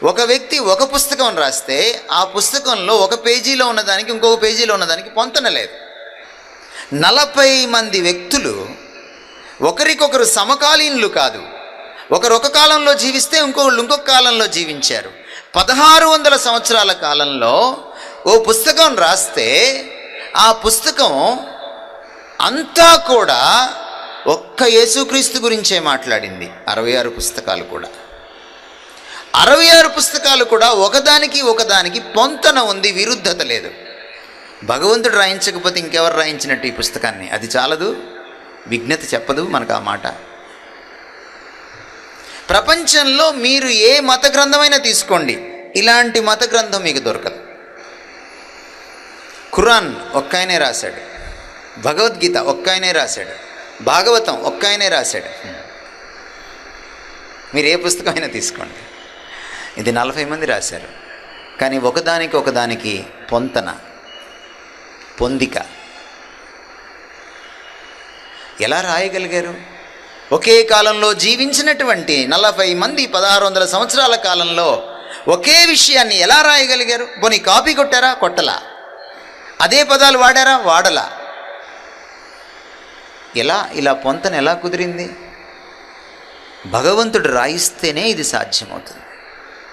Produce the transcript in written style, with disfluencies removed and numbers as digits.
ఒక వ్యక్తి ఒక పుస్తకం రాస్తే ఆ పుస్తకంలో ఒక పేజీలో ఉన్నదానికి ఇంకొక పేజీలో ఉన్నదానికి పొంతన లేదు. 40 మంది వ్యక్తులు ఒకరికొకరు సమకాలీనులు కాదు. ఒకరు ఒక కాలంలో జీవిస్తే ఇంకొకళ్ళు ఇంకొక కాలంలో జీవించారు. 1600 సంవత్సరాల కాలంలో ఓ పుస్తకం రాస్తే ఆ పుస్తకం అంతా కూడా ఒక్క యేసుక్రీస్తు గురించే మాట్లాడింది. 66 పుస్తకాలు కూడా 66 పుస్తకాలు కూడా ఒకదానికి పొంతన ఉంది, విరుద్ధత లేదు. భగవంతుడు రాయించకపోతే ఇంకెవరు రాయించినట్టు ఈ పుస్తకాన్ని? అది చాలదు, విజ్ఞత చెప్పదు మనకు ఆ మాట. ప్రపంచంలో మీరు ఏ మత గ్రంథమైనా తీసుకోండి, ఇలాంటి మత గ్రంథం మీకు దొరకదు. ఖురాన్ ఒక్కాయనే రాశాడు, భగవద్గీత ఒక్కాయనే రాశాడు, భాగవతం ఒక్కాయనే రాశాడు. మీరు ఏ పుస్తకమైనా తీసుకోండి, ఇది 40 మంది రాశారు. కానీ ఒకదానికి పొందిక ఎలా రాయగలిగారు? ఒకే కాలంలో జీవించినటువంటి 40 మంది 1600 సంవత్సరాల కాలంలో ఒకే విషయాన్ని ఎలా రాయగలిగారు? పోనీ కాపీ కొట్టారా? కొట్టలా. అదే పదాలు వాడారా? వాడలా. ఇలా పొంతన ఎలా కుదిరింది? భగవంతుడు రాయిస్తేనే ఇది సాధ్యమవుతుంది.